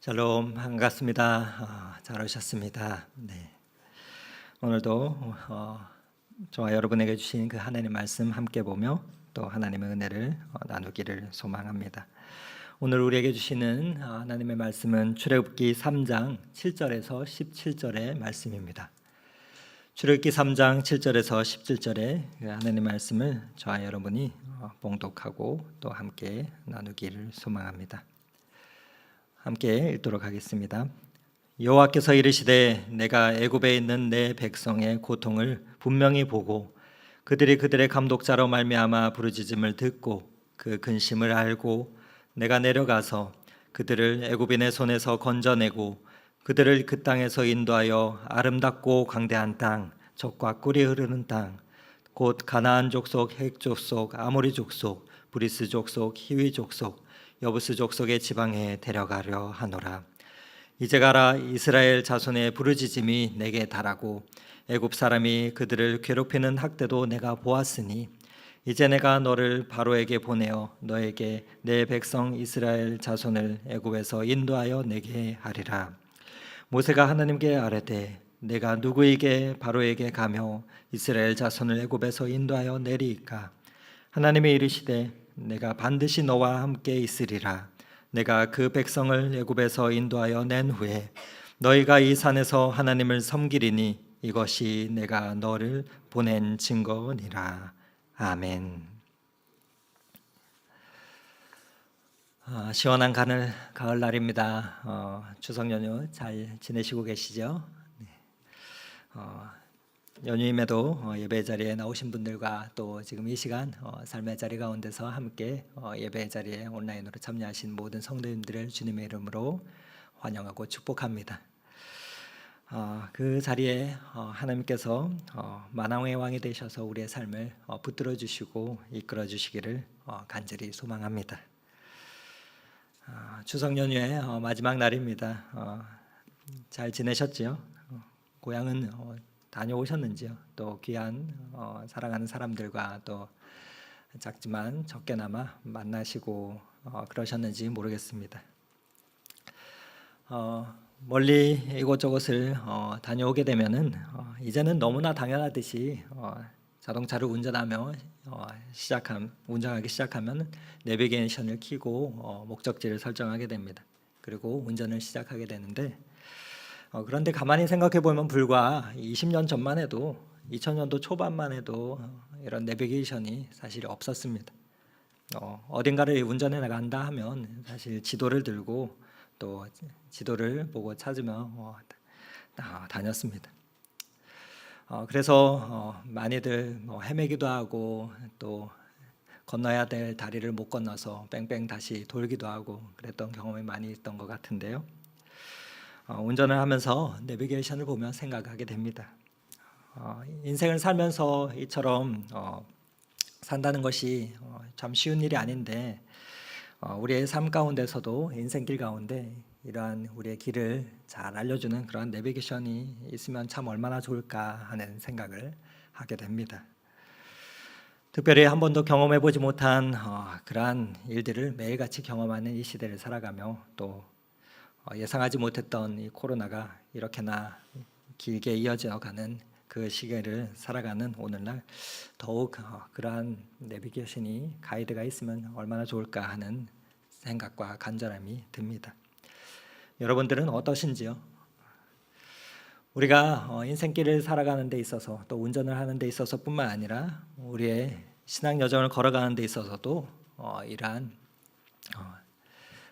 샬롬, 반갑습니다. 잘 오셨습니다. 네. 오늘도 저와 여러분에게 주신 그 하나님의 말씀 함께 보며 또 하나님의 은혜를 나누기를 소망합니다. 오늘 우리에게 주시는 하나님의 말씀은 출애굽기 3장 7절에서 17절의 말씀입니다. 출애굽기 3장 7절에서 17절의 하나님의 말씀을 저와 여러분이 봉독하고 또 함께 나누기를 소망합니다. 함께 읽도록 하겠습니다. 여호와께서 이르시되 내가 애굽에 있는 내 백성의 고통을 분명히 보고 그들의 감독자로 말미암아 부르짖음을 듣고 그 근심을 알고 내가 내려가서 그들을 애굽인의 손에서 건져내고 그들을 그 땅에서 인도하여 아름답고 광대한 땅, 젖과 꿀이 흐르는 땅, 곧 가나안 족속, 헷 족속, 아모리 족속, 브리스 족속, 히위 족속, 여부스 족속의 지방에 데려가려 하노라. 이제 가라. 이스라엘 자손의 부르짖음이 내게 달하고 애굽 사람이 그들을 괴롭히는 학대도 내가 보았으니 이제 내가 너를 바로에게 보내어 너에게 내 백성 이스라엘 자손을 애굽에서 인도하여 내게 하리라. 모세가 하나님께 아뢰되 내가 누구에게 바로에게 가며 이스라엘 자손을 애굽에서 인도하여 내리이까? 하나님이 이르시되 내가 반드시 너와 함께 있으리라. 내가 그 백성을 애굽에서 인도하여 낸 후에 너희가 이 산에서 하나님을 섬기리니 이것이 내가 너를 보낸 증거니라. 아멘. 시원한 가을 날입니다. 추석 연휴 잘 지내시고 계시죠? 네. 연휴임에도 예배 자리에 나오신 분들과 또 지금 이 시간 삶의 자리 가운데서 함께 예배 자리에 온라인으로 참여하신 모든 성도님들을 주님의 이름으로 환영하고 축복합니다. 그 자리에 하나님께서 만왕의 왕이 되셔서 우리의 삶을 붙들어 주시고 이끌어 주시기를 간절히 소망합니다. 추석 연휴의 마지막 날입니다. 잘 지내셨지요? 고향은 다녀오셨는지요? 또 귀한 사랑하는 사람들과 또 작지만 적게나마 만나시고 그러셨는지 모르겠습니다. 멀리 이곳저곳을 다녀오게 되면은 이제는 너무나 당연하듯이 자동차를 운전하기 시작하면 내비게이션을 켜고 목적지를 설정하게 됩니다. 그리고 운전을 시작하게 되는데 그런데 가만히 생각해 보면 불과 20년 전만 해도 2000년도 초반만 해도 이런 내비게이션이 사실 없었습니다. 어딘가를 운전해 나간다 하면 사실 지도를 들고 또 지도를 보고 찾으며 다녔습니다. 그래서 많이들 헤매기도 하고 또 건너야 될 다리를 못 건너서 뺑뺑 다시 돌기도 하고 그랬던 경험이 많이 있던 것 같은데요. 운전을 하면서 내비게이션을 보며 생각하게 됩니다. 인생을 살면서 이처럼 산다는 것이 참 쉬운 일이 아닌데 우리의 삶 가운데서도 인생길 가운데 이러한 우리의 길을 잘 알려주는 그런 내비게이션이 있으면 참 얼마나 좋을까 하는 생각을 하게 됩니다. 특별히 한 번도 경험해보지 못한 그러한 일들을 매일같이 경험하는 이 시대를 살아가며 또 예상하지 못했던 이 코로나가 이렇게나 길게 이어져가는 그 시기를 살아가는 오늘날 더욱 그러한 내비게이션이 가이드가 있으면 얼마나 좋을까 하는 생각과 간절함이 듭니다. 여러분들은 어떠신지요? 우리가 인생길을 살아가는 데 있어서 또 운전을 하는 데 있어서뿐만 아니라 우리의 신앙 여정을 걸어가는 데 있어서도 이러한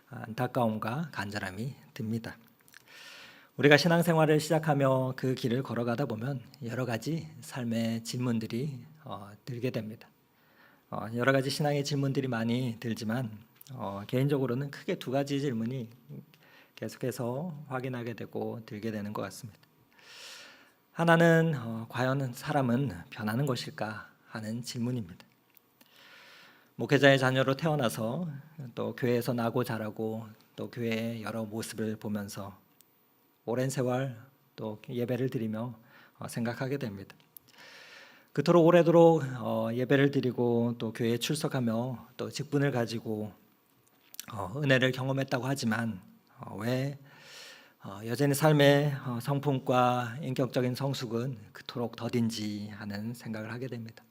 안타까움과 간절함이 듭니다. 우리가 신앙생활을 시작하며 그 길을 걸어가다 보면 여러 가지 삶의 질문들이 들게 됩니다. 여러 가지 신앙의 질문들이 많이 들지만 개인적으로는 크게 두 가지 질문이 계속해서 확인하게 되고 들게 되는 것 같습니다. 하나는 과연 사람은 변하는 것일까 하는 질문입니다. 목회자의 자녀로 태어나서 또 교회에서 나고 자라고 또 교회의 여러 모습을 보면서 오랜 세월 또 예배를 드리며 생각하게 됩니다. 그토록 오래도록 예배를 드리고 또 교회에 출석하며 또 직분을 가지고 은혜를 경험했다고 하지만 왜 여전히 삶의 성품과 인격적인 성숙은 그토록 더딘지 하는 생각을 하게 됩니다.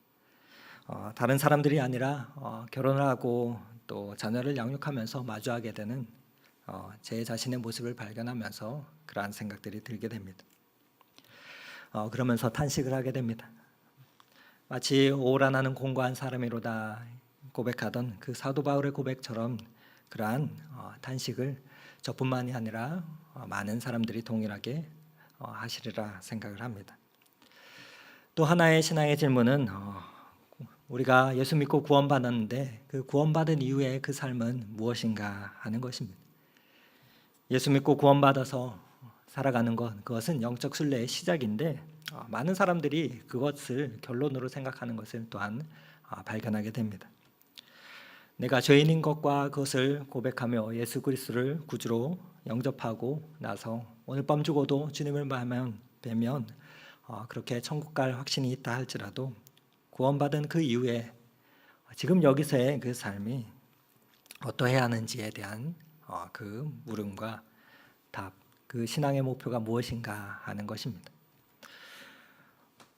다른 사람들이 아니라 결혼을 하고 또 자녀를 양육하면서 마주하게 되는 제 자신의 모습을 발견하면서 그러한 생각들이 들게 됩니다. 그러면서 탄식을 하게 됩니다. 마치 오라나는 공고한 사람이로다 고백하던 그 사도 바울의 고백처럼 그러한 탄식을 저뿐만이 아니라 많은 사람들이 동일하게 하시리라 생각을 합니다. 또 하나의 신앙의 질문은 우리가 예수 믿고 구원받았는데 그 구원받은 이후에 그 삶은 무엇인가 하는 것입니다. 예수 믿고 구원받아서 살아가는 것, 그것은 영적 순례의 시작인데 많은 사람들이 그것을 결론으로 생각하는 것을 또한 발견하게 됩니다. 내가 죄인인 것과 그것을 고백하며 예수 그리스도를 구주로 영접하고 나서 오늘 밤 죽어도 주님을 뵈면 그렇게 천국 갈 확신이 있다 할지라도 구원받은 그 이후에 지금 여기서의 그 삶이 어떠해야 하는지에 대한 그 물음과 답, 그 신앙의 목표가 무엇인가 하는 것입니다.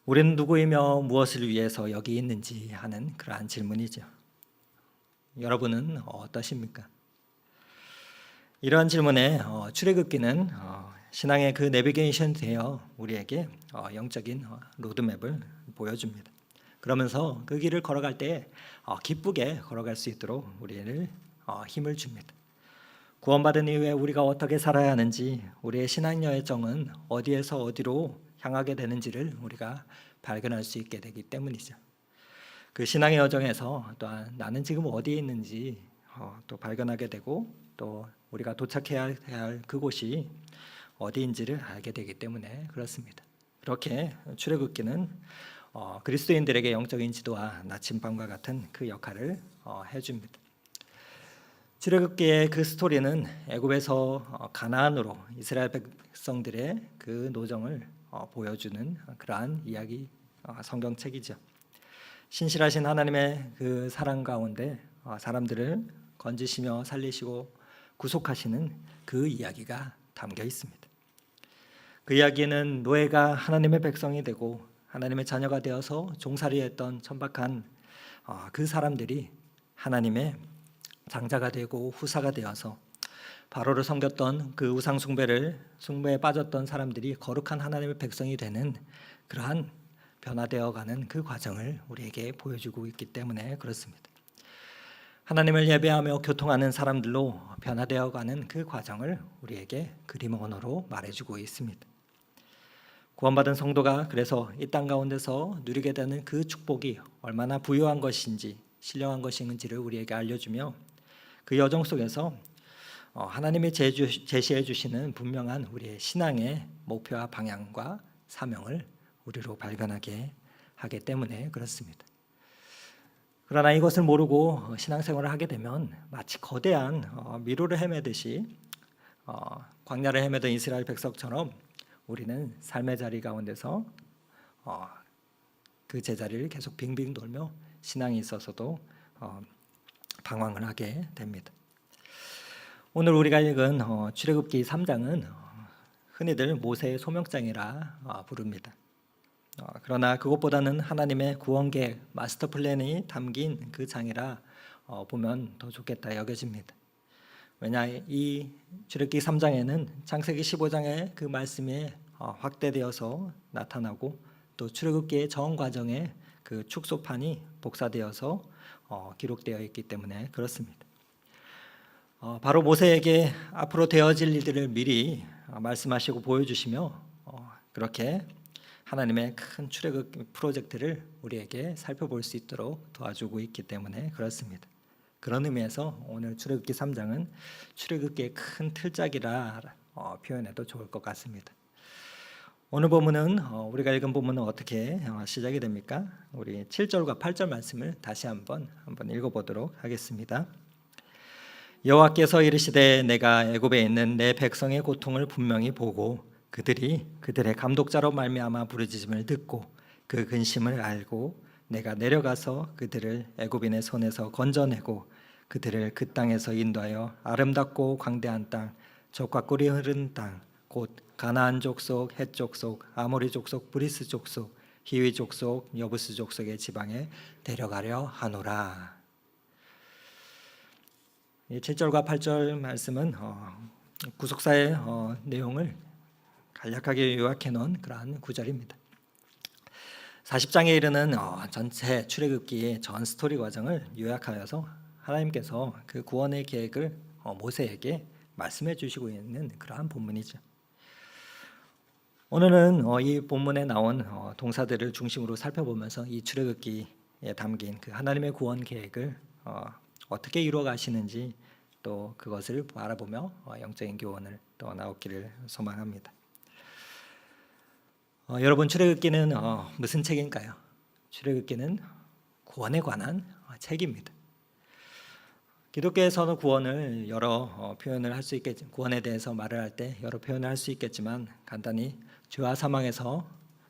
우리는 누구이며 무엇을 위해서 여기 있는지 하는 그러한 질문이죠. 여러분은 어떠십니까? 이러한 질문에 출애굽기는 신앙의 그 내비게이션 되어 우리에게 영적인 로드맵을 보여줍니다. 그러면서 그 길을 걸어갈 때 기쁘게 걸어갈 수 있도록 우리를 힘을 줍니다. 구원받은 이후에 우리가 어떻게 살아야 하는지, 우리의 신앙 여정은 어디에서 어디로 향하게 되는지를 우리가 발견할 수 있게 되기 때문이죠. 그 신앙의 여정에서 또한 나는 지금 어디에 있는지 또 발견하게 되고 또 우리가 도착해야 할 그곳이 어디인지를 알게 되기 때문에 그렇습니다. 그렇게 출애굽기는 그리스도인들에게 영적인 지도와 나침반과 같은 그 역할을 해줍니다. 출애굽기의 그 스토리는 애굽에서 가나안으로 이스라엘 백성들의 그 노정을 보여주는 그러한 이야기 성경책이죠. 신실하신 하나님의 그 사랑 가운데 사람들을 건지시며 살리시고 구속하시는 그 이야기가 담겨 있습니다. 그 이야기는 노예가 하나님의 백성이 되고 하나님의 자녀가 되어서 종살이했던 천박한 그 사람들이 하나님의 장자가 되고 후사가 되어서 바로를 섬겼던 그 우상 숭배에 빠졌던 사람들이 거룩한 하나님의 백성이 되는 그러한 변화되어가는 그 과정을 우리에게 보여주고 있기 때문에 그렇습니다. 하나님을 예배하며 교통하는 사람들로 변화되어가는 그 과정을 우리에게 그림 언어로 말해주고 있습니다. 구원받은 성도가 그래서 이 땅 가운데서 누리게 되는 그 축복이 얼마나 부유한 것인지 신령한 것인지를 우리에게 알려주며 그 여정 속에서 하나님이 제시해 주시는 분명한 우리의 신앙의 목표와 방향과 사명을 우리로 발견하게 하기 때문에 그렇습니다. 그러나 이것을 모르고 신앙생활을 하게 되면 마치 거대한 미로를 헤매듯이 광야를 헤매던 이스라엘 백성처럼 우리는 삶의 자리 가운데서 그 제자리를 계속 빙빙 돌며 신앙이 있어서도 방황을 하게 됩니다. 오늘 우리가 읽은 출애굽기 3장은 흔히들 모세의 소명장이라 부릅니다. 그러나 그것보다는 하나님의 구원계획, 마스터 플랜이 담긴 그 장이라 보면 더 좋겠다 여겨집니다. 왜냐 이 출애굽기 3장에는 창세기 15장의 그 말씀이 확대되어서 나타나고 또 출애굽기의 전 과정에 그 축소판이 복사되어서 기록되어 있기 때문에 그렇습니다. 바로 모세에게 앞으로 되어질 일들을 미리 말씀하시고 보여주시며 그렇게 하나님의 큰 출애굽 프로젝트를 우리에게 살펴볼 수 있도록 도와주고 있기 때문에 그렇습니다. 그런 의미에서 오늘 출애굽기 3장은 출애굽기의 큰 틀작이라 표현해도 좋을 것 같습니다. 오늘 본문은 우리가 읽은 본문은 어떻게 시작이 됩니까? 우리 7절과 8절 말씀을 다시 한번 읽어보도록 하겠습니다. 여호와께서 이르시되 내가 애굽에 있는 내 백성의 고통을 분명히 보고 그들이 그들의 감독자로 말미암아 부르짖음을 듣고 그 근심을 알고 내가 내려가서 그들을 애굽인의 손에서 건져내고 그들을 그 땅에서 인도하여 아름답고 광대한 땅 젖과 꿀이 흐르는 땅 곧 가나안 족속, 헷 족속, 아모리 족속, 브리스 족속, 히위 족속, 여부스 족속의 지방에 데려가려 하노라. 7절과 8절 말씀은 구속사의 내용을 간략하게 요약해 놓은 그러한 구절입니다. 40장에 이르는 전체 출애굽기의 전 스토리 과정을 요약하여서 하나님께서 그 구원의 계획을 모세에게 말씀해 주시고 있는 그러한 본문이죠. 오늘은 이 본문에 나온 동사들을 중심으로 살펴보면서 이 출애굽기에 담긴 그 하나님의 구원 계획을 어떻게 이루어 가시는지 또 그것을 바라보며 영적인 교훈을 또 나오기를 소망합니다. 여러분, 출애굽기는 무슨 책인가요? 출애굽기는 구원에 관한 책입니다. 기독교에서는 구원을 여러 표현을 할 수 있겠지만, 구원에 대해서 말을 할 때 여러 표현을 할 수 있겠지만, 간단히 죄와 사망에서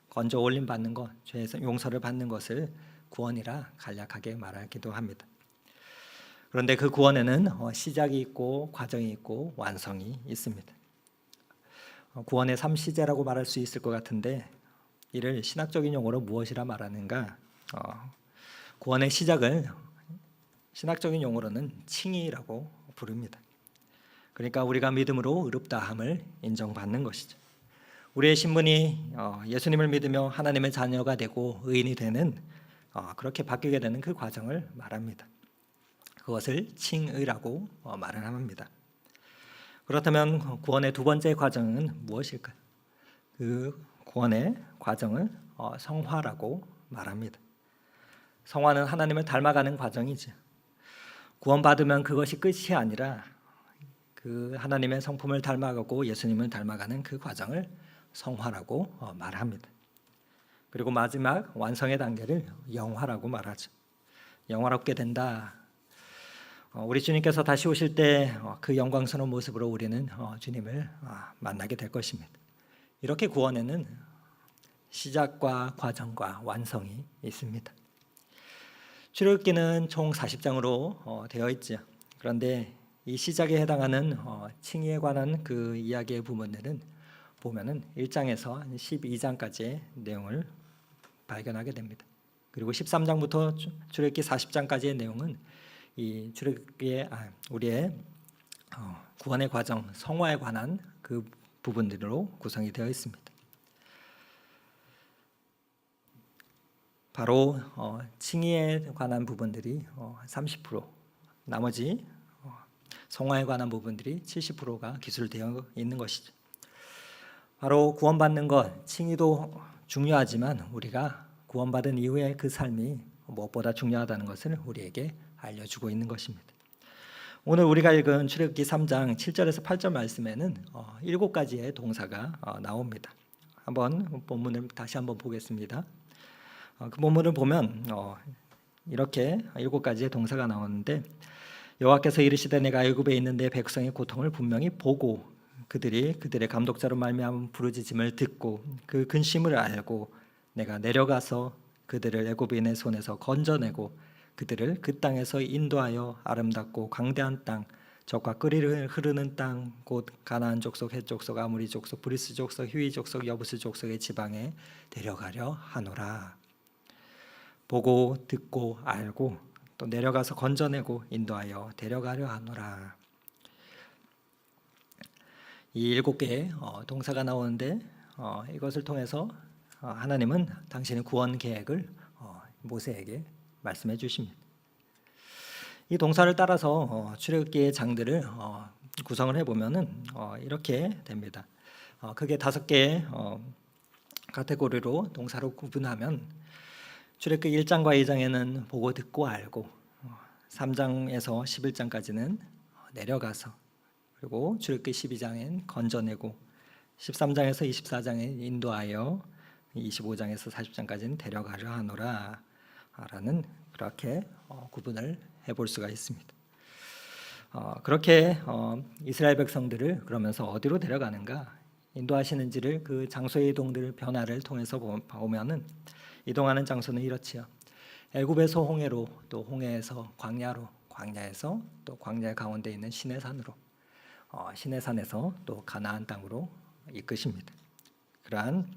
건져 올림 받는 것, 죄에서 용서를 받는 것을 구원이라 간략하게 말하기도 합니다. 그런데 그 구원에는 시작이 있고 과정이 있고 완성이 있습니다. 구원의 3시제라고 말할 수 있을 것 같은데, 이를 신학적인 용어로 무엇이라 말하는가? 구원의 시작을 신학적인 용어로는 칭의라고 부릅니다. 그러니까 우리가 믿음으로 의롭다함을 인정받는 것이죠. 우리의 신분이 예수님을 믿으며 하나님의 자녀가 되고 의인이 되는, 그렇게 바뀌게 되는 그 과정을 말합니다. 그것을 칭의라고 말을 합니다. 그렇다면 구원의 두 번째 과정은 무엇일까요? 그 구원의 과정을 성화라고 말합니다. 성화는 하나님을 닮아가는 과정이죠. 구원받으면 그것이 끝이 아니라 그 하나님의 성품을 닮아가고 예수님을 닮아가는 그 과정을 성화라고 말합니다. 그리고 마지막 완성의 단계를 영화라고 말하죠. 영화롭게 된다. 우리 주님께서 다시 오실 때 그 영광스러운 모습으로 우리는 주님을 만나게 될 것입니다. 이렇게 구원에는 시작과 과정과 완성이 있습니다. 출애굽기는 총 40장으로 되어 있죠. 그런데 이 시작에 해당하는 칭의에 관한 그 이야기의 부분들은 보면은 1장에서 12장까지의 내용을 발견하게 됩니다. 그리고 13장부터 출애굽기 40장까지의 내용은 이 출애굽기의 우리의 구원의 과정, 성화에 관한 그 부분들로 구성이 되어 있습니다. 바로 칭의에 관한 부분들이 30%, 나머지 성화에 관한 부분들이 70%가 기술되어 있는 것이죠. 바로 구원받는 것, 칭의도 중요하지만 우리가 구원받은 이후의 그 삶이 무엇보다 중요하다는 것을 우리에게 알려주고 있는 것입니다. 오늘 우리가 읽은 출애굽기 3장 7절에서 8절 말씀에는 7가지의 동사가 나옵니다. 한번 본문을 다시 한번 보겠습니다. 그 본문을 보면 이렇게 7가지의 동사가 나오는데, 여호와께서 이르시되 내가 애굽에 있는 내 백성의 고통을 분명히 보고 그들이 그들의 감독자로 말미암은 부르짖음을 듣고 그 근심을 알고 내가 내려가서 그들을 애굽인의 손에서 건져내고 그들을 그 땅에서 인도하여 아름답고 광대한 땅, 젖과 꿀이 흐르는 땅, 곧 가나안 족속, 헷 족속, 아모리 족속, 브리스 족속, 히위 족속, 여부스 족속의 지방에 데려가려 하노라. 보고 듣고 알고 또 내려가서 건져내고 인도하여 데려가려 하노라. 이 7개의 동사가 나오는데 이것을 통해서 하나님은 당신의 구원 계획을 모세에게 말씀해 주십니다. 이 동사를 따라서 출애굽기의 장들을 구성을 해보면은 이렇게 됩니다. 크게 5개의 카테고리로 동사로 구분하면, 출애굽기 1장과 2장에는 보고 듣고 알고, 3장에서 11장까지는 내려가서, 그리고 출애굽기 12장엔 건져내고, 13장에서 24장에 인도하여, 25장에서 40장까지는 데려가려 하노라 라는, 그렇게 구분을 해볼 수가 있습니다. 그렇게 이스라엘 백성들을 그러면서 어디로 데려가는가, 인도하시는지를 그 장소의 이동들 변화를 통해서 보면은 이동하는 장소는 이렇지요. 애굽에서 홍해로, 또 홍해에서 광야로, 광야에서 또 광야 가운데 있는 시내산으로, 시내산에서 또 가나안 땅으로 이끄십니다. 그러한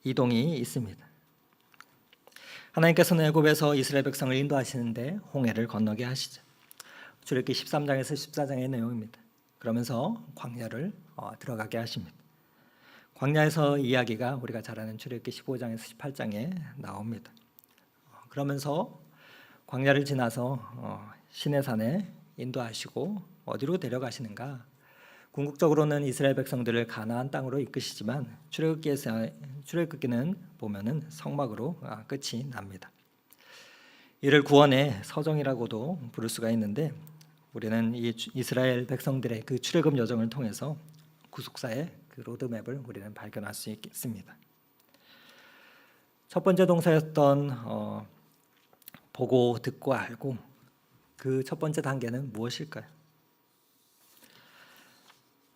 이동이 있습니다. 하나님께서는 애굽에서 이스라엘 백성을 인도하시는데 홍해를 건너게 하시죠. 출애굽기 13장에서 14장의 내용입니다. 그러면서 광야를 들어가게 하십니다. 광야에서 이야기가 우리가 잘 아는 출애굽기 15장에서 18장에 나옵니다. 그러면서 광야를 지나서 시내산에 인도하시고 어디로 데려가시는가? 궁극적으로는 이스라엘 백성들을 가나안 땅으로 이끄시지만 출애굽기는 보면은 성막으로 끝이 납니다. 이를 구원의 서정이라고도 부를 수가 있는데 우리는 이 이스라엘 백성들의 그 출애굽 여정을 통해서 구속사의 그 로드맵을 우리는 발견할 수 있습니다. 첫 번째 동사였던 보고 듣고 알고, 그 첫 번째 단계는 무엇일까요?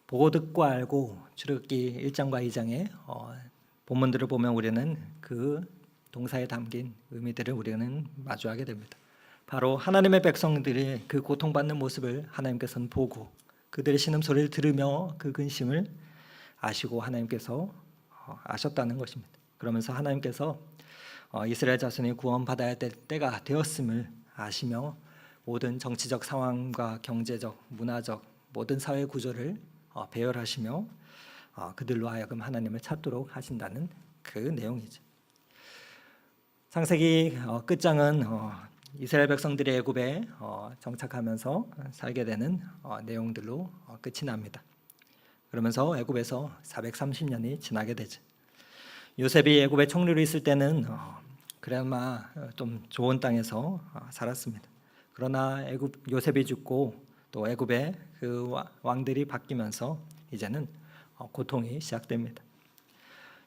보고 듣고 알고, 출애굽기 1장과 2장의 본문들을 보면 우리는 그 동사에 담긴 의미들을 우리는 마주하게 됩니다. 바로 하나님의 백성들이 그 고통받는 모습을 하나님께서는 보고 그들의 신음소리를 들으며 그 근심을 아시고 하나님께서 아셨다는 것입니다. 그러면서 하나님께서 이스라엘 자손이 구원받아야 될 때가 되었음을 아시며 모든 정치적 상황과 경제적, 문화적 모든 사회 구조를 배열하시며 그들로 하여금 하나님을 찾도록 하신다는 그 내용이죠. 창세기 끝장은 이스라엘 백성들이 애굽에 정착하면서 살게 되는 내용들로 끝이 납니다. 그러면서 애굽에서 430년이 지나게 되죠. 요셉이 애굽의 총리로 있을 때는 그나마 좀 좋은 땅에서 살았습니다. 그러나 요셉이 죽고 또 애굽의 그 왕들이 바뀌면서 이제는 고통이 시작됩니다.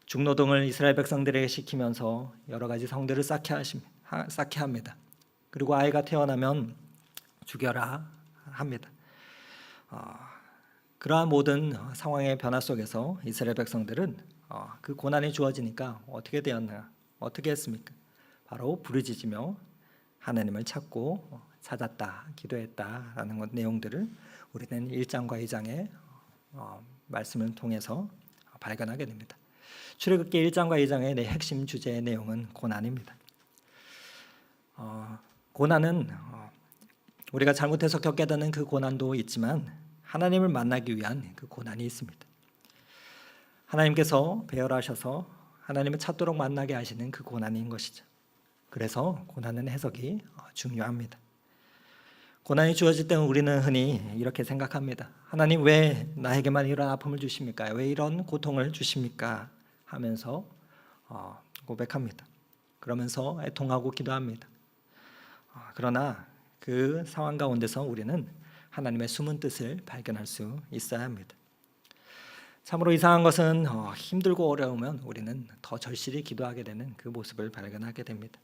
중노동을 이스라엘 백성들에게 시키면서 여러 가지 성들을 쌓게 합니다. 그리고 아이가 태어나면 죽여라 합니다. 그러한 모든 상황의 변화 속에서 이스라엘 백성들은 그 고난이 주어지니까 어떻게 되었나? 어떻게 했습니까? 바로 부르짖으며 하나님을 찾고 찾았다, 기도했다라는 내용들을 우리는 1장과 2장의 말씀을 통해서 발견하게 됩니다. 출애굽기 1장과 2장의 핵심 주제의 내용은 고난입니다. 고난은 우리가 잘못해서 겪게 되는 그 고난도 있지만 하나님을 만나기 위한 그 고난이 있습니다. 하나님께서 배열하셔서 하나님을 찾도록 만나게 하시는 그 고난인 것이죠. 그래서 고난은 해석이 중요합니다. 고난이 주어질 때는 우리는 흔히 이렇게 생각합니다. 하나님 왜 나에게만 이런 아픔을 주십니까? 왜 이런 고통을 주십니까? 하면서 고백합니다. 그러면서 애통하고 기도합니다. 그러나 그 상황 가운데서 우리는 하나님의 숨은 뜻을 발견할 수 있어야 합니다. 참으로 이상한 것은 힘들고 어려우면 우리는 더 절실히 기도하게 되는 그 모습을 발견하게 됩니다.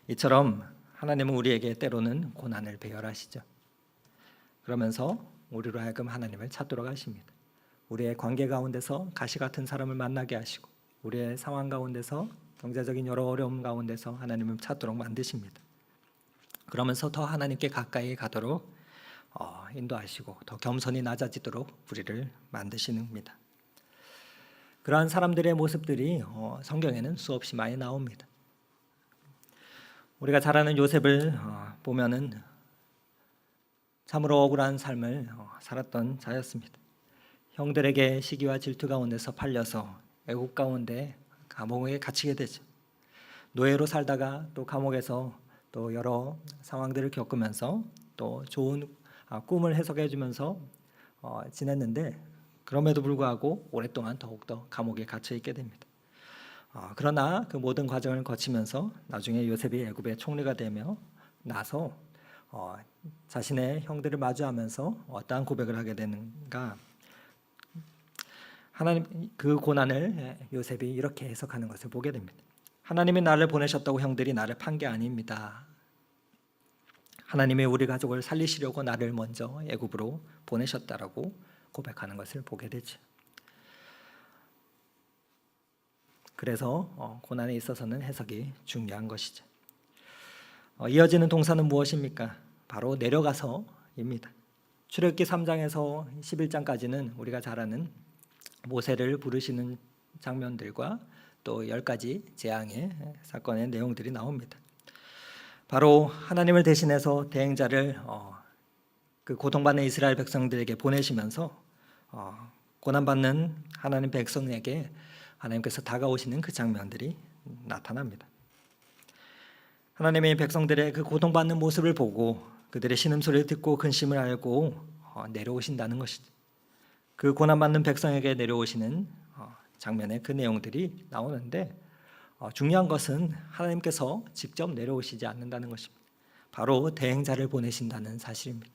이처럼 하나님은 우리에게 때로는 고난을 배열하시죠. 그러면서 우리로 하여금 하나님을 찾도록 하십니다. 우리의 관계 가운데서 가시 같은 사람을 만나게 하시고 우리의 상황 가운데서 경제적인 여러 어려움 가운데서 하나님을 찾도록 만드십니다. 그러면서 더 하나님께 가까이 가도록 인도하시고 더 겸손히 낮아지도록 우리를 만드시는입니다. 그러한 사람들의 모습들이 성경에는 수없이 많이 나옵니다. 우리가 잘 아는 요셉을 보면은 참으로 억울한 삶을 살았던 자였습니다. 형들에게 시기와 질투 가운데서 팔려서 애국 가운데 감옥에 갇히게 되죠. 노예로 살다가 또 감옥에서 또 여러 상황들을 겪으면서 또 좋은 꿈을 해석해 주면서 지냈는데 그럼에도 불구하고 오랫동안 더욱더 감옥에 갇혀 있게 됩니다. 그러나 그 모든 과정을 거치면서 나중에 요셉이 애굽의 총리가 되며 나서 자신의 형들을 마주하면서 어떠한 고백을 하게 되는가? 하나님 그 고난을 요셉이 이렇게 해석하는 것을 보게 됩니다. 하나님이 나를 보내셨다고 형들이 나를 판 게 아닙니다. 하나님이 우리 가족을 살리시려고 나를 먼저 애굽으로 보내셨다라고 고백하는 것을 보게 되죠. 그래서 고난에 있어서는 해석이 중요한 것이죠. 이어지는 동사는 무엇입니까? 바로 내려가서입니다. 출애굽기 3장에서 11장까지는 우리가 잘 아는 모세를 부르시는 장면들과 또 10가지 재앙의 사건의 내용들이 나옵니다. 바로 하나님을 대신해서 대행자를 그 고통받는 이스라엘 백성들에게 보내시면서 고난받는 하나님 백성에게 하나님께서 다가오시는 그 장면들이 나타납니다. 하나님의 백성들의 그 고통받는 모습을 보고 그들의 신음소리를 듣고 근심을 알고 내려오신다는 것이죠. 그 고난받는 백성에게 내려오시는 장면의 그 내용들이 나오는데 중요한 것은 하나님께서 직접 내려오시지 않는다는 것입니다. 바로 대행자를 보내신다는 사실입니다.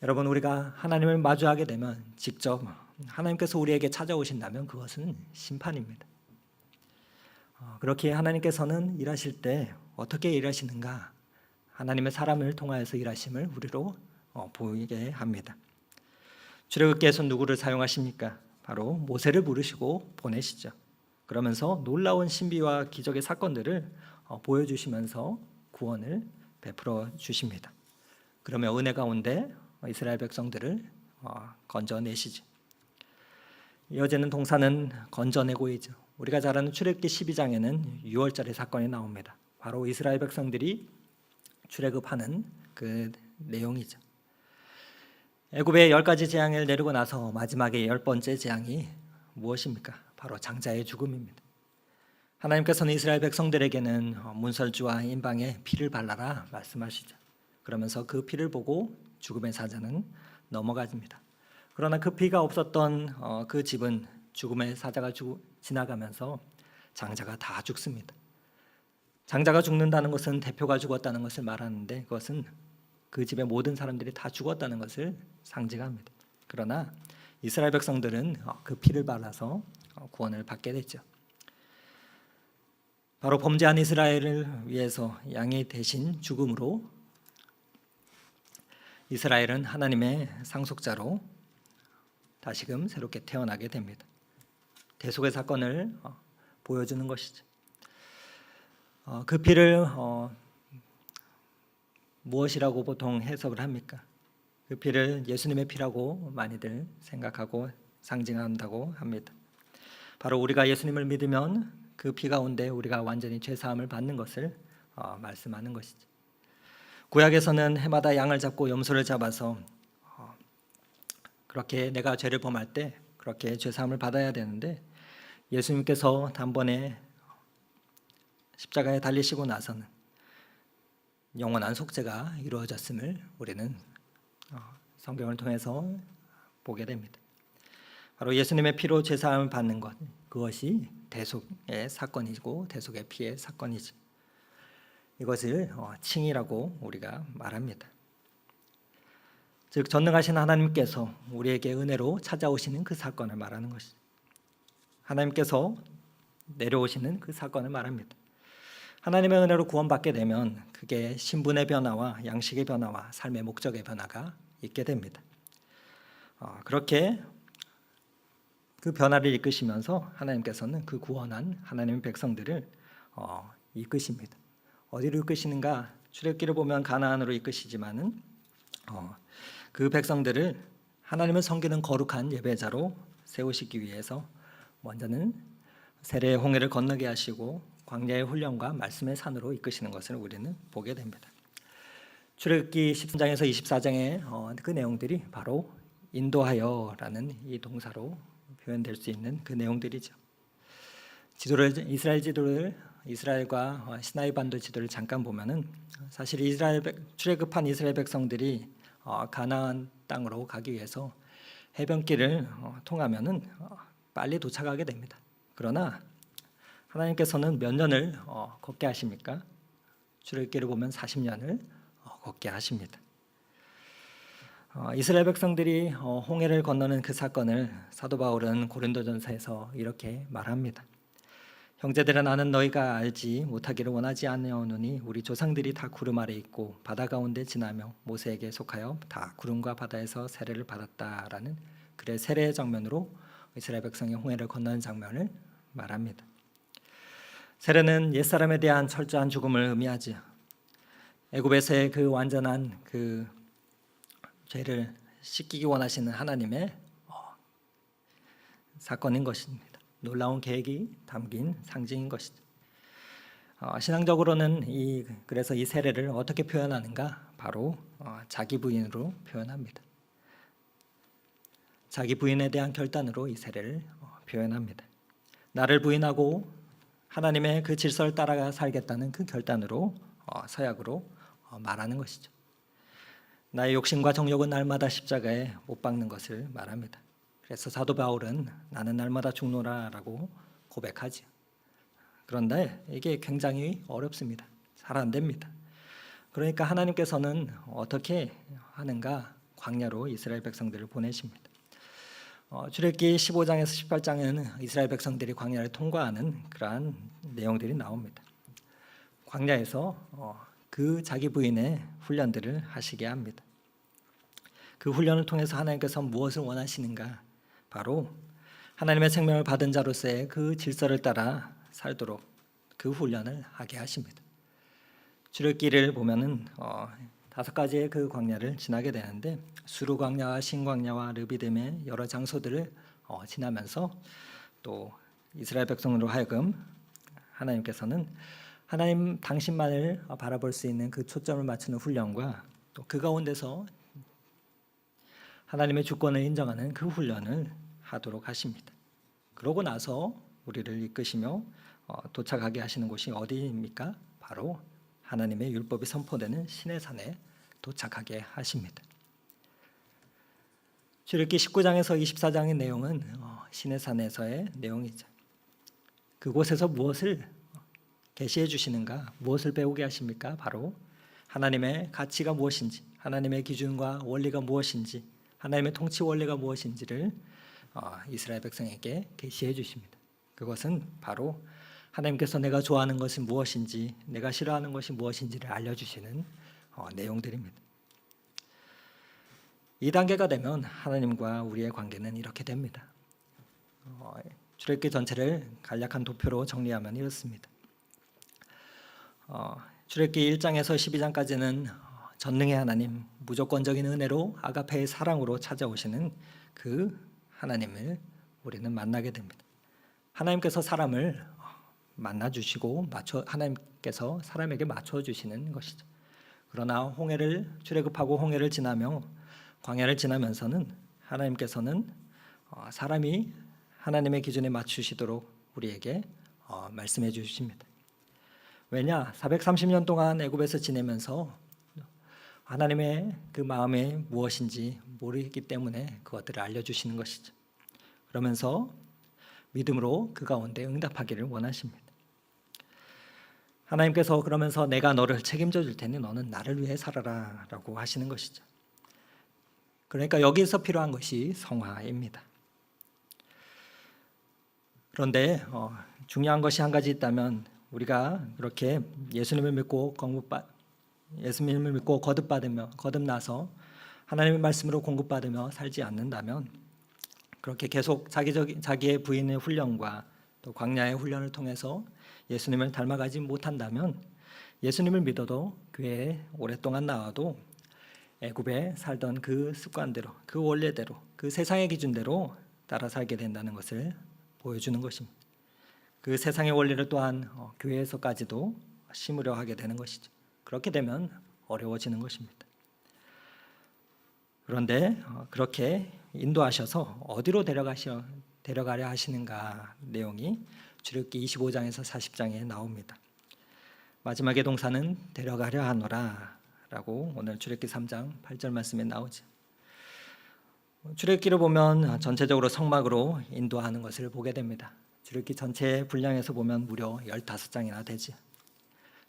여러분, 우리가 하나님을 마주하게 되면 직접 하나님께서 우리에게 찾아오신다면 그것은 심판입니다. 그렇게 하나님께서는 일하실 때 어떻게 일하시는가? 하나님의 사람을 통하여서 일하심을 우리로 보이게 합니다. 출애굽기에서 누구를 사용하십니까? 바로 모세를 부르시고 보내시죠. 그러면서 놀라운 신비와 기적의 사건들을 보여주시면서 구원을 베풀어 주십니다. 그러면 은혜 가운데 이스라엘 백성들을 건져내시죠. 이어지는 동사는 건져내고이죠. 우리가 잘 아는 출애굽기 12장에는 6월절의 사건이 나옵니다. 바로 이스라엘 백성들이 출애굽하는 그 내용이죠. 애굽의 10가지 재앙을 내리고 나서 마지막에 10번째 재앙이 무엇입니까? 바로 장자의 죽음입니다. 하나님께서는 이스라엘 백성들에게는 문설주와 인방에 피를 발라라 말씀하시죠. 그러면서 그 피를 보고 죽음의 사자는 넘어갑니다. 그러나 그 피가 없었던 그 집은 죽음의 사자가 지나가면서 장자가 다 죽습니다. 장자가 죽는다는 것은 대표가 죽었다는 것을 말하는데 그것은 그 집의 모든 사람들이 다 죽었다는 것을 상징합니다. 그러나 이스라엘 백성들은 그 피를 발라서 구원을 받게 됐죠. 바로 범죄한 이스라엘을 위해서 양이 대신 죽음으로 이스라엘은 하나님의 상속자로 다시금 새롭게 태어나게 됩니다. 대속의 사건을 보여주는 것이죠. 그 피를 무엇이라고 보통 해석을 합니까? 그 피를 예수님의 피라고 많이들 생각하고 상징한다고 합니다. 바로 우리가 예수님을 믿으면 그 피 가운데 우리가 완전히 죄 사함을 받는 것을 말씀하는 것이죠. 구약에서는 해마다 양을 잡고 염소를 잡아서 그렇게 내가 죄를 범할 때 그렇게 죄 사함을 받아야 되는데 예수님께서 단번에 십자가에 달리시고 나서는 영원한 속죄가 이루어졌음을 우리는 성경을 통해서 보게 됩니다. 바로 예수님의 피로 죄 사함을 받는 것, 그것이 대속의 사건이고 대속의 피의 사건이죠. 이것을 칭이라고 우리가 말합니다. 즉 전능하신 하나님께서 우리에게 은혜로 찾아오시는 그 사건을 말하는 것이죠. 하나님께서 내려오시는 그 사건을 말합니다. 하나님의 은혜로 구원받게 되면 그게 신분의 변화와 양식의 변화와 삶의 목적의 변화가 있게 됩니다. 그렇게 그 변화를 이끄시면서 하나님께서는 그 구원한 하나님의 백성들을 이끄십니다. 어디로 이끄시는가? 출애굽기를 보면 가나안으로 이끄시지만은 그 백성들을 하나님을 섬기는 거룩한 예배자로 세우시기 위해서 먼저는 세례의 홍해를 건너게 하시고 광야의 훈련과 말씀의 산으로 이끄시는 것을 우리는 보게 됩니다. 출애굽기 13장에서 24장의 그 내용들이 바로 인도하여라는 이 동사로 표현될 수 있는 그 내용들이죠. 이스라엘과 시나이 반도 지도를 잠깐 보면은 사실 출애굽한 이스라엘 백성들이 가나안 땅으로 가기 위해서 해변길을 통하면은 빨리 도착하게 됩니다. 그러나 하나님께서는 몇 년을 걷게 하십니까? 출애굽기를 보면 40년을 걷게 하십니다. 이스라엘 백성들이 홍해를 건너는 그 사건을 사도 바울은 고린도전서에서 이렇게 말합니다. 형제들아, 나는 너희가 알지 못하기를 원하지 아니하노니 우리 조상들이 다 구름 아래 있고 바다 가운데 지나며 모세에게 속하여 다 구름과 바다에서 세례를 받았다라는 그의 세례의 장면으로 이스라엘 백성이 홍해를 건너는 장면을 말합니다. 세례는 옛사람에 대한 철저한 죽음을 의미하지. 애굽에서의 그 완전한 그 죄를 씻기기 원하시는 하나님의 사건인 것입니다. 놀라운 계획이 담긴 상징인 것이죠. 신앙적으로는 그래서 이 세례를 어떻게 표현하는가? 바로 자기 부인으로 표현합니다. 자기 부인에 대한 결단으로 이 세례를 표현합니다. 나를 부인하고 하나님의 그 질서를 따라가 살겠다는 그 결단으로 서약으로 말하는 것이죠. 나의 욕심과 정욕은 날마다 십자가에 못 박는 것을 말합니다. 그래서 사도 바울은 나는 날마다 죽노라라고 고백하지요. 그런데 이게 굉장히 어렵습니다. 잘 안 됩니다. 그러니까 하나님께서는 어떻게 하는가? 광야로 이스라엘 백성들을 보내십니다. 출애굽기 15장에서 18장에는 이스라엘 백성들이 광야를 통과하는 그러한 내용들이 나옵니다. 광야에서 그 자기 부인의 훈련들을 하시게 합니다. 그 훈련을 통해서 하나님께서 무엇을 원하시는가? 바로 하나님의 생명을 받은 자로서의 그 질서를 따라 살도록 그 훈련을 하게 하십니다. 출애굽기를 보면은 5가지의 그 광야를 지나게 되는데 수르 광야와 신 광야와 르비딤의 여러 장소들을 지나면서 또 이스라엘 백성으로 하여금 하나님께서는 하나님 당신만을 바라볼 수 있는 그 초점을 맞추는 훈련과 또 그 가운데서 하나님의 주권을 인정하는 그 훈련을 하도록 하십니다. 그러고 나서 우리를 이끄시며 도착하게 하시는 곳이 어디입니까? 바로 하나님의 율법이 선포되는 시내산에 도착하게 하십니다. 출애굽기 19장에서 24장의 내용은 시내산에서의 내용이죠. 그곳에서 무엇을 계시해 주시는가? 무엇을 배우게 하십니까? 바로 하나님의 가치가 무엇인지, 하나님의 기준과 원리가 무엇인지, 하나님의 통치 원리가 무엇인지를 이스라엘 백성에게 계시해 주십니다. 그것은 바로 하나님께서 내가 좋아하는 것이 무엇인지, 내가 싫어하는 것이 무엇인지를 알려주시는 내용들입니다. 이 단계가 되면 하나님과 우리의 관계는 이렇게 됩니다. 출애굽기 전체를 간략한 도표로 정리하면 이렇습니다. 출애굽기 1장에서 12장까지는 전능의 하나님, 무조건적인 은혜로 아가페의 사랑으로 찾아오시는 그 하나님을 우리는 만나게 됩니다. 하나님께서 사람을 만나 주시고 하나님께서 사람에게 맞춰 주시는 것이죠. 그러나 출애굽하고 홍해를 지나며 광야를 지나면서는 하나님께서는 사람이 하나님의 기준에 맞추시도록 우리에게 말씀해 주십니다. 왜냐? 430년 동안 애굽에서 지내면서 하나님의 그 마음이 무엇인지 모르기 때문에 그것들을 알려주시는 것이죠. 그러면서 믿음으로 그 가운데 응답하기를 원하십니다. 하나님께서 그러면서 내가 너를 책임져 줄 테니 너는 나를 위해 살아라 라고 하시는 것이죠. 그러니까 여기서 필요한 것이 성화입니다. 그런데 중요한 것이 한 가지 있다면 우리가 그렇게 예수님을 믿고 거듭나서 하나님의 말씀으로 공급받으며 살지 않는다면 그렇게 계속 자기의 부인의 훈련과 또 광야의 훈련을 통해서 예수님을 닮아가지 못한다면 예수님을 믿어도 교회에 오랫동안 나와도 애굽에 살던 그 습관대로, 그 원래대로, 그 세상의 기준대로 따라 살게 된다는 것을 보여주는 것입니다. 그 세상의 원리를 또한 교회에서까지도 심으려 하게 되는 것이죠. 그렇게 되면 어려워지는 것입니다. 그런데 그렇게 인도하셔서 어디로 데려가려 하시는가 내용이 출애굽기 25장에서 40장에 나옵니다. 마지막의 동사는 데려가려 하노라 라고 오늘 출애굽기 3장 8절 말씀에 나오죠. 출애굽기를 보면 전체적으로 성막으로 인도하는 것을 보게 됩니다. 출애굽기 전체 분량에서 보면 무려 15장이나 되죠.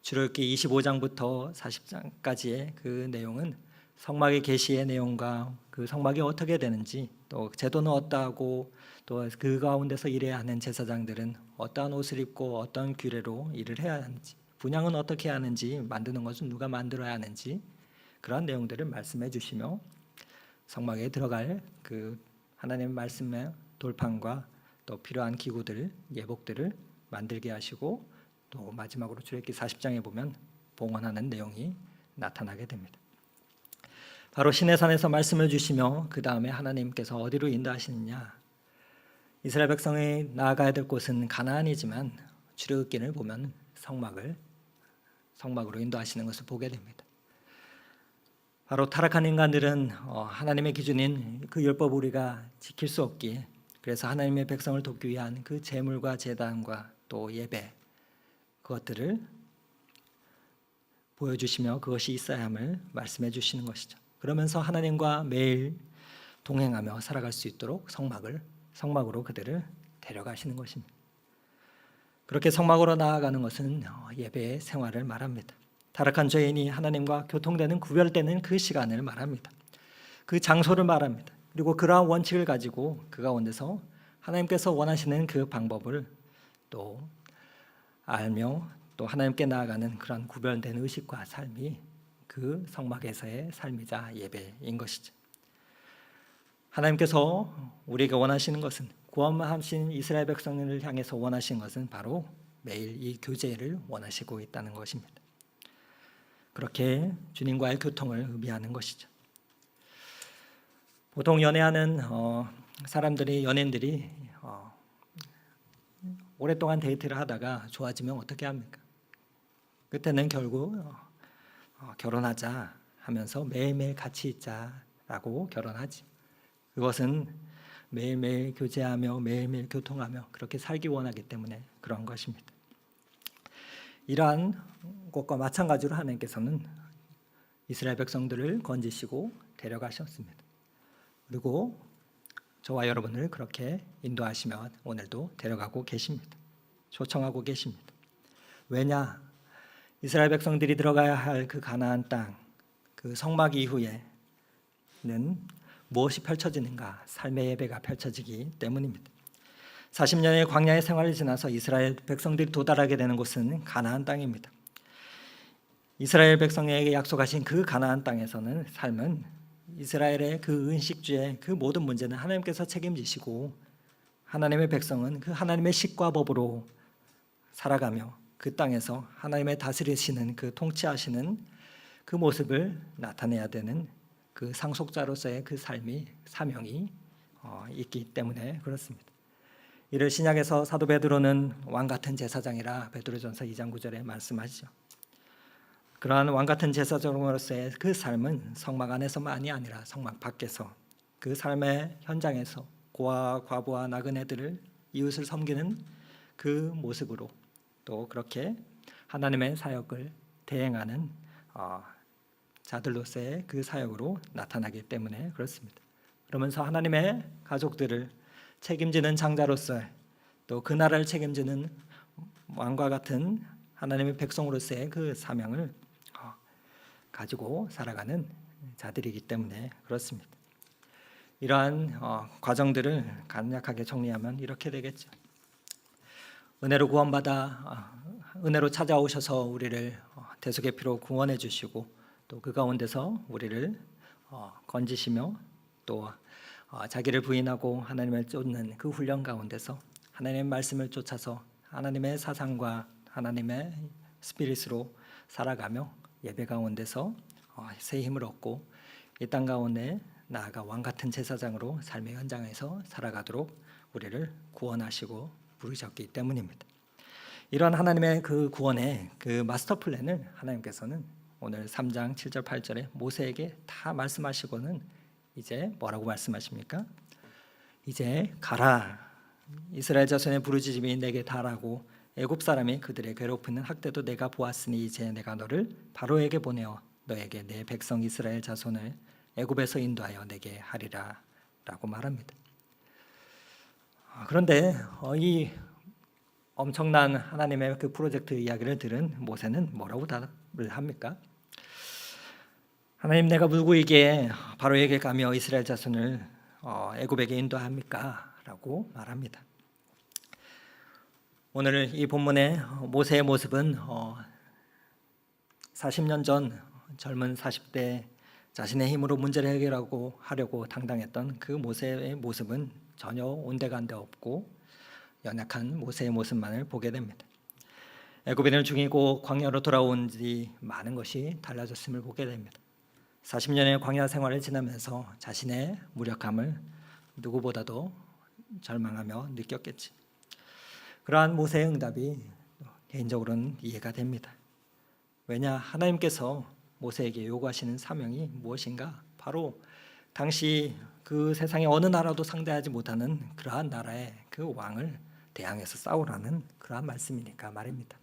출애굽기 25장부터 40장까지의 그 내용은 성막의 계시의 내용과 그 성막이 어떻게 되는지, 또 제도는 어떠하고 또 그 가운데서 일해야 하는 제사장들은 어떠한 옷을 입고 어떤 규례로 일을 해야 하는지, 분향은 어떻게 하는지, 만드는 것은 누가 만들어야 하는지 그런 내용들을 말씀해 주시며 성막에 들어갈 그 하나님의 말씀의 돌판과 또 필요한 기구들, 예복들을 만들게 하시고 또 마지막으로 출애굽기 40장에 보면 봉헌하는 내용이 나타나게 됩니다. 바로 시내산에서 말씀을 주시며 그 다음에 하나님께서 어디로 인도하시느냐. 이스라엘 백성이 나아가야 될 곳은 가나안이지만 출애굽기를 보면 성막으로 인도하시는 것을 보게 됩니다. 바로 타락한 인간들은 하나님의 기준인 그 율법을 우리가 지킬 수 없기에, 그래서 하나님의 백성을 돕기 위한 그 제물과 제단과 또 예배, 그것들을 보여주시며 그것이 있어야 함을 말씀해 주시는 것이죠. 그러면서 하나님과 매일 동행하며 살아갈 수 있도록 성막으로 그들을 데려가시는 것입니다. 그렇게 성막으로 나아가는 것은 예배의 생활을 말합니다. 타락한 죄인이 하나님과 교통되는, 구별되는 그 시간을 말합니다. 그 장소를 말합니다. 그리고 그러한 원칙을 가지고 그 가운데서 하나님께서 원하시는 그 방법을 또 알며 또 하나님께 나아가는 그런 구별된 의식과 삶이 그 성막에서의 삶이자 예배인 것이죠. 하나님께서 우리에게 원하시는 것은, 구원하신 이스라엘 백성을 향해서 원하시는 것은 바로 매일 이 교제를 원하시고 있다는 것입니다. 그렇게 주님과의 교통을 의미하는 것이죠. 보통 연애하는 연예인들이 오랫동안 데이트를 하다가 좋아지면 어떻게 합니까? 그때는 결국 결혼하자 하면서 매일매일 같이 있자라고 결혼하지. 그것은 매일매일 교제하며 매일매일 교통하며 그렇게 살기 원하기 때문에 그런 것입니다. 이러한 것과 마찬가지로 하나님께서는 이스라엘 백성들을 건지시고 데려가셨습니다. 그리고 저와 여러분을 그렇게 인도하시며 오늘도 데려가고 계십니다. 초청하고 계십니다. 왜냐? 이스라엘 백성들이 들어가야 할 그 가나안 땅, 그 성막 이후에는 무엇이 펼쳐지는가? 삶의 예배가 펼쳐지기 때문입니다. 40년의 광야의 생활을 지나서 이스라엘 백성들이 도달하게 되는 곳은 가나안 땅입니다. 이스라엘 백성에게 약속하신 그 가나안 땅에서는 삶은 이스라엘의 그 은식주의 그 모든 문제는 하나님께서 책임지시고, 하나님의 백성은 그 하나님의 식과 법으로 살아가며 그 땅에서 하나님의 다스리시는 그 통치하시는 그 모습을 나타내야 되는 그 상속자로서의 그 사명이 있기 때문에 그렇습니다. 이를 신약에서 사도 베드로는 왕 같은 제사장이라 베드로전서 2장 9절에 말씀하시죠. 그러한 왕 같은 제사장으로서의 그 삶은 성막 안에서만이 아니라 성막 밖에서 그 삶의 현장에서 고아와 과부와 나그네들을, 이웃을 섬기는 그 모습으로 또 그렇게 하나님의 사역을 대행하는 자들로서의 그 사역으로 나타나기 때문에 그렇습니다. 그러면서 하나님의 가족들을 책임지는 장자로서, 또 그 나라를 책임지는 왕과 같은 하나님의 백성으로서의 그 사명을 가지고 살아가는 자들이기 때문에 그렇습니다. 이러한 과정들을 간략하게 정리하면 이렇게 되겠죠. 은혜로 구원받아 은혜로 찾아오셔서 우리를 대속의 피로 구원해 주시고, 또 그 가운데서 우리를 건지시며 또 자기를 부인하고 하나님을 쫓는 그 훈련 가운데서 하나님의 말씀을 쫓아서 하나님의 사상과 하나님의 스피릿으로 살아가며 예배 가운데서 새 힘을 얻고 이 땅 가운데 나아가 왕 같은 제사장으로 삶의 현장에서 살아가도록 우리를 구원하시고 부르셨기 때문입니다. 이런 하나님의 그 구원의 그 마스터 플랜을 하나님께서는 오늘 3장 7절 8절에 모세에게 다 말씀하시고는 이제 뭐라고 말씀하십니까? 이제 가라. 이스라엘 자손의 부르짖음이 내게 달하고 애굽 사람이 그들의 괴롭히는 학대도 내가 보았으니 이제 내가 너를 바로에게 보내어 너에게 내 백성 이스라엘 자손을 애굽에서 인도하여 내게 하리라 라고 말합니다. 그런데 이 엄청난 하나님의 그 프로젝트 이야기를 들은 모세는 뭐라고 답을 합니까? 하나님, 내가 물고기에 바로에게 가며 이스라엘 자손을 애굽에게 인도합니까? 라고 말합니다. 오늘 이 본문의 모세의 모습은 40년 전 젊은 40대 자신의 힘으로 문제를 하려고 당당했던 그 모세의 모습은 전혀 온데간데 없고 연약한 모세의 모습만을 보게 됩니다. 애굽인을 죽이고 광야로 돌아온 뒤 많은 것이 달라졌음을 보게 됩니다. 40년의 광야 생활을 지나면서 자신의 무력함을 누구보다도 절망하며 느꼈겠지. 그러한 모세의 응답이 개인적으로는 이해가 됩니다. 왜냐, 하나님께서 모세에게 요구하시는 사명이 무엇인가? 바로 당시 그 세상의 어느 나라도 상대하지 못하는 그러한 나라의 그 왕을 대항해서 싸우라는 그러한 말씀이니까 말입니다.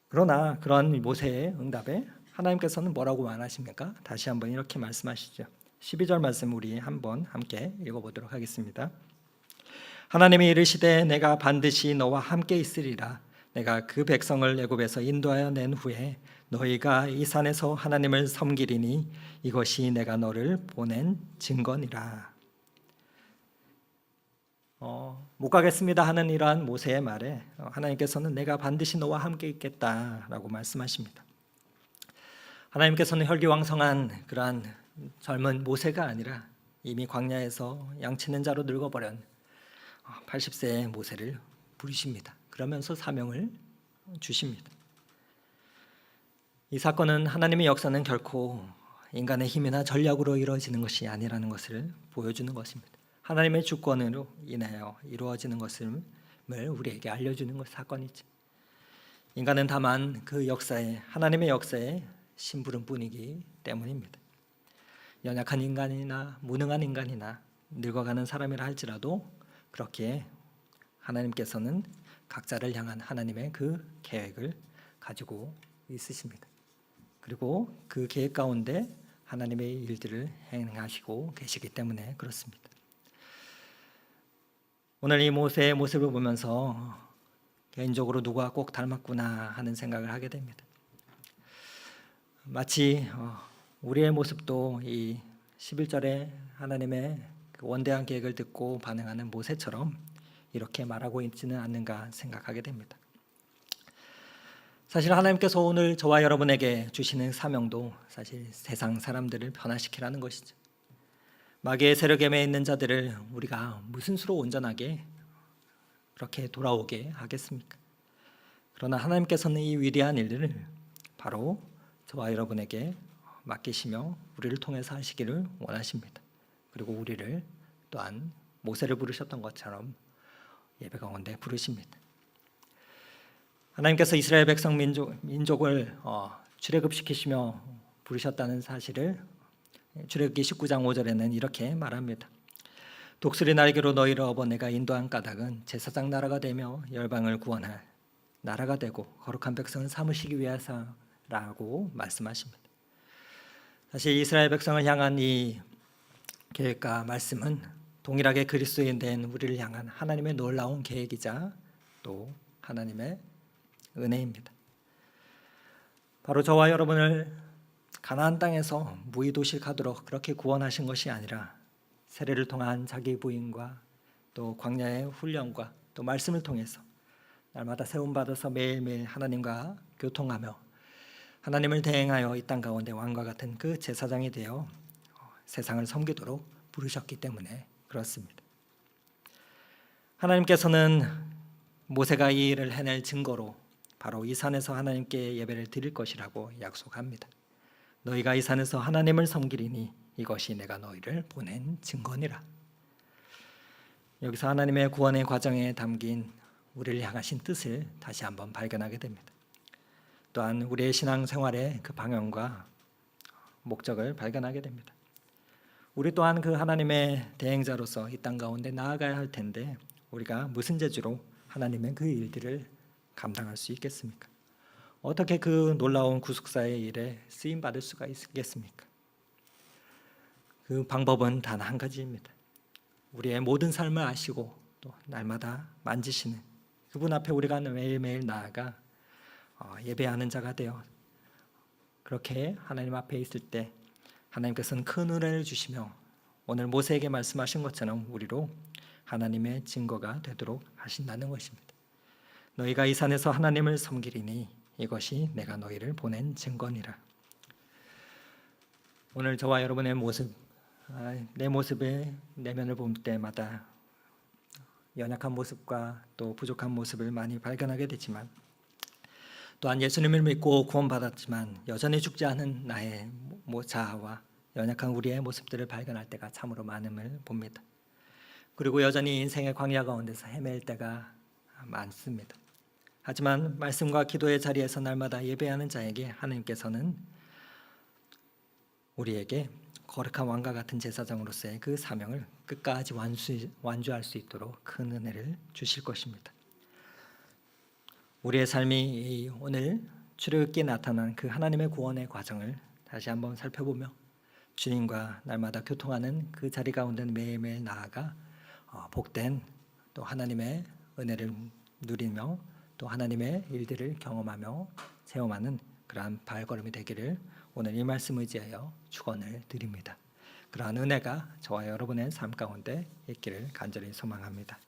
그러나 그런 모세의 응답에 하나님께서는 뭐라고 말하십니까? 다시 한번 이렇게 말씀하시죠. 12절 말씀 우리 한번 함께 읽어보도록 하겠습니다. 하나님이 이르시되 내가 반드시 너와 함께 있으리라. 내가 그 백성을 애굽에서 인도하여 낸 후에 너희가 이 산에서 하나님을 섬기리니 이것이 내가 너를 보낸 증거니라. 못 가겠습니다 하는 이러한 모세의 말에 하나님께서는 내가 반드시 너와 함께 있겠다라고 말씀하십니다. 하나님께서는 혈기왕성한 그러한 젊은 모세가 아니라 이미 광야에서 양치는 자로 늙어버린 80세의 모세를 부르십니다. 그러면서 사명을 주십니다. 이 사건은 하나님의 역사는 결코 인간의 힘이나 전략으로 이루어지는 것이 아니라는 것을 보여주는 것입니다. 하나님의 주권으로 인하여 이루어지는 것을 우리에게 알려주는 것 사건이죠. 인간은 다만 그 역사에 하나님의 역사에 심부름뿐이기 때문입니다. 연약한 인간이나 무능한 인간이나 늙어가는 사람이라 할지라도 그렇게 하나님께서는 각자를 향한 하나님의 그 계획을 가지고 있으십니다. 그리고 그 계획 가운데 하나님의 일들을 행하시고 계시기 때문에 그렇습니다. 오늘 이 모세의 모습을 보면서 개인적으로 누가 꼭 닮았구나 하는 생각을 하게 됩니다. 마치 우리의 모습도 이 11절에 하나님의 그 원대한 계획을 듣고 반응하는 모세처럼 이렇게 말하고 있지는 않는가 생각하게 됩니다. 사실 하나님께서 오늘 저와 여러분에게 주시는 사명도 사실 세상 사람들을 변화시키라는 것이죠. 마귀의 세력에 매여 있는 자들을 우리가 무슨 수로 온전하게 그렇게 돌아오게 하겠습니까? 그러나 하나님께서는 이 위대한 일들을 바로 저와 여러분에게 맡기시며 우리를 통해서 하시기를 원하십니다. 그리고 우리를 또한 모세를 부르셨던 것처럼 예배 가운데 부르십니다. 하나님께서 이스라엘 백성 민족을 출애굽시키시며 부르셨다는 사실을 출애굽기 19장 5절에는 이렇게 말합니다. 독수리 날개로 너희를 업어 내가 인도한 까닭은 제사장 나라가 되며 열방을 구원할 나라가 되고 거룩한 백성을 삼으시기 위해서라고 말씀하십니다. 사실 이스라엘 백성을 향한 이 계획과 말씀은 동일하게 그리스도인 된 우리를 향한 하나님의 놀라운 계획이자 또 하나님의 은혜입니다. 바로 저와 여러분을 가나안 땅에서 무의도식하도록 그렇게 구원하신 것이 아니라 세례를 통한 자기 부인과 또 광야의 훈련과 또 말씀을 통해서 날마다 세움받아서 매일매일 하나님과 교통하며 하나님을 대행하여 이 땅 가운데 왕과 같은 그 제사장이 되어 세상을 섬기도록 부르셨기 때문에 그렇습니다. 하나님께서는 모세가 이 일을 해낼 증거로 바로 이 산에서 하나님께 예배를 드릴 것이라고 약속합니다. 너희가 이 산에서 하나님을 섬기리니 이것이 내가 너희를 보낸 증거니라. 여기서 하나님의 구원의 과정에 담긴 우리를 향하신 뜻을 다시 한번 발견하게 됩니다. 또한 우리의 신앙생활의 그 방향과 목적을 발견하게 됩니다. 우리 또한 그 하나님의 대행자로서 이 땅 가운데 나아가야 할 텐데 우리가 무슨 재주로 하나님의 그 일들을 감당할 수 있겠습니까? 어떻게 그 놀라운 구속사의 일에 쓰임 받을 수가 있겠습니까? 그 방법은 단 한 가지입니다. 우리의 모든 삶을 아시고 또 날마다 만지시는 그분 앞에 우리가 매일매일 나아가 예배하는 자가 되어 그렇게 하나님 앞에 있을 때 하나님께서는 큰 은혜를 주시며 오늘 모세에게 말씀하신 것처럼 우리로 하나님의 증거가 되도록 하신다는 것입니다. 너희가 이 산에서 하나님을 섬기리니 이것이 내가 너희를 보낸 증거니라. 오늘 저와 여러분의 모습, 내 모습의 내면을 볼 때마다 연약한 모습과 또 부족한 모습을 많이 발견하게 되지만 또한 예수님을 믿고 구원받았지만 여전히 죽지 않은 나의 자아와 연약한 우리의 모습들을 발견할 때가 참으로 많음을 봅니다. 그리고 여전히 인생의 광야 가운데서 헤맬 때가 많습니다. 하지만 말씀과 기도의 자리에서 날마다 예배하는 자에게 하나님께서는 우리에게 거룩한 왕과 같은 제사장으로서의 그 사명을 끝까지 완주할 수 있도록 큰 은혜를 주실 것입니다. 우리의 삶이 오늘 출애굽기에 나타난 그 하나님의 구원의 과정을 다시 한번 살펴보며 주님과 날마다 교통하는 그 자리 가운데 매일매일 나아가 복된 또 하나님의 은혜를 누리며 또 하나님의 일들을 경험하며 체험하는 그러한 발걸음이 되기를 오늘 이 말씀 의지하여 축원을 드립니다. 그러한 은혜가 저와 여러분의 삶 가운데 있기를 간절히 소망합니다.